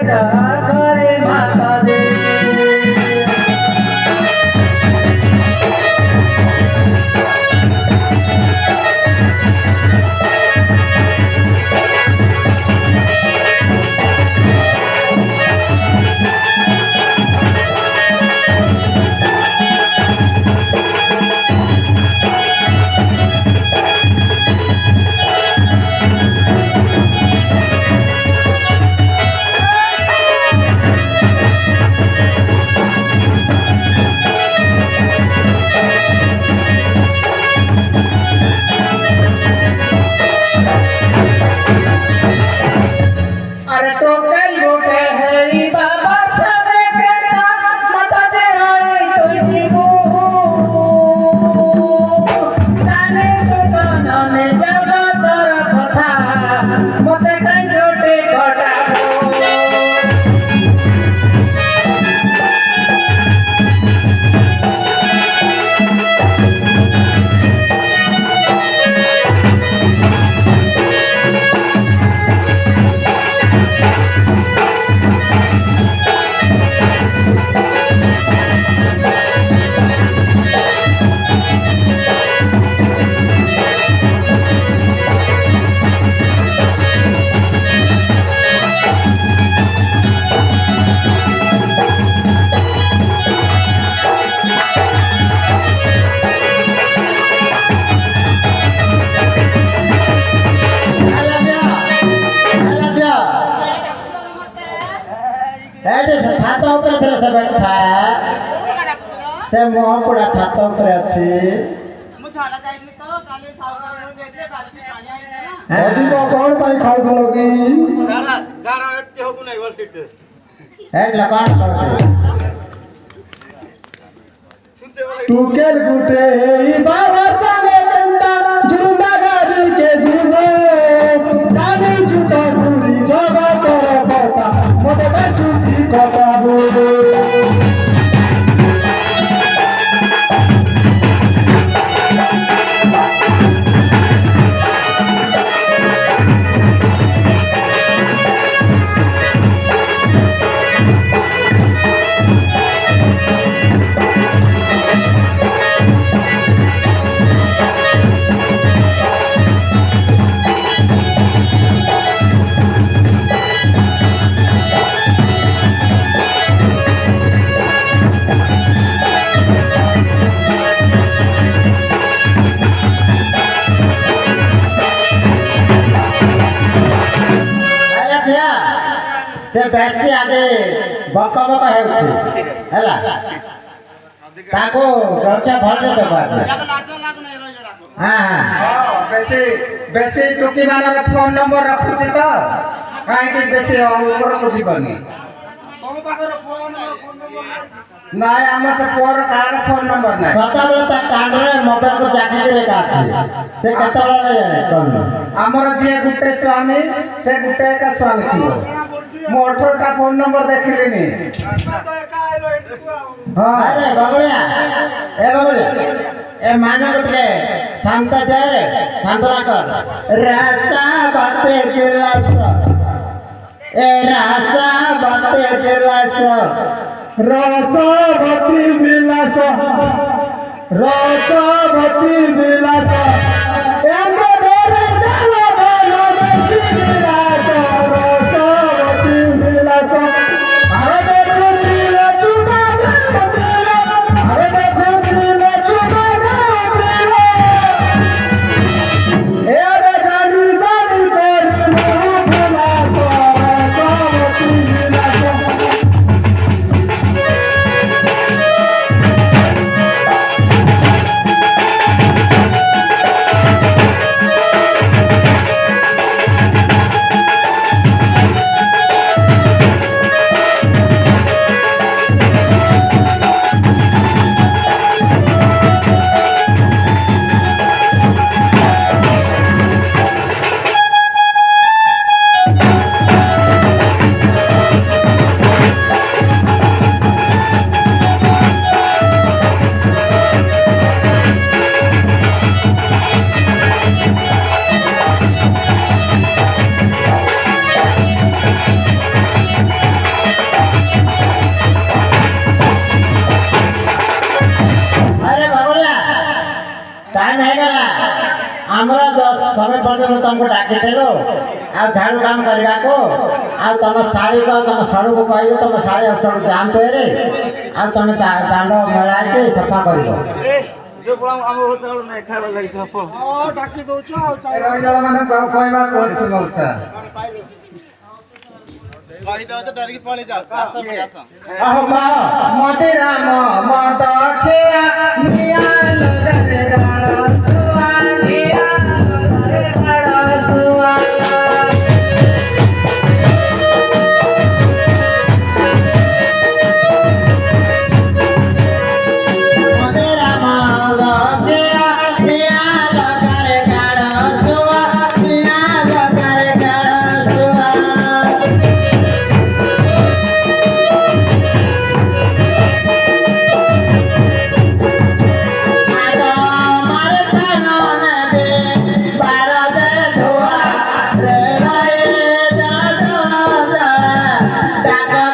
करे माता जी छाता ऊपर थे से बैठा से मोहपुड़ा छाता ऊपर अच्छी अभी तो कौन पानी खाओ तो लोगी जाना व्यक्ति हो गुना वर्षित हेड लकान खाओ तू केल गुटे बाबा सामे कंदा जुंदा गाड़ी के जीवो जानी जुता पूरी जगत पता मत बचुती कबाबू से बेसी आगे बक बक हेउछि हला ताको गलचा भल दे पार हां बेसी बेसी टुकी मानर फोन नंबर रखुछि त काहे कि बेसी ऊपर को जीवनी तम पाखर फोन नाय हम तो पोर कार फोन नंबर नाय सता बेला ता कांडरे मोबाइल को जाके रे काछि से कत बेला रे जाने कोन हमर जे गुटे स्वामी से गुटे का स्वामी थियो मोटर का फोन नंबर देखिले नी हां अरे बगड़िया ए माने गुटे शांत जाय रे शांतरा कर रासा बाते दिलास ए रासा बाते दिलास रसवती विलास रसवती विलास समय पर्यटन तुमको डाकी देलो आ झाड़ू काम करबा को आ तुम साड़ी को तुम सड़क को कहियो तुम साड़ी सड़क जाम तो रे आ तुम दांड मेला छै सफा करबो ए जो बड़ा हम होटल में खाइबा लागि छ प डाकी दउ छ ରଇଜଳ ମାନେ କହିବା କହୁଛି ମଉସା गाड़ी दउ त डरकी पळे जा आस पड़े आह मा ମଦିରା ମଦ ଖିଆ ନିଆ ଲଗରେ ଗାଳ ସୁଆ ନିଆ ଲଗରେ ଗାଳ ସୁଆ मदेरा मांग गया मिया लगर गाड़ सुआ मिया लगर गाड़ सुआ मारे कानून बे बार बे धुआ रे रे जड़ा जड़ा जड़ा डाक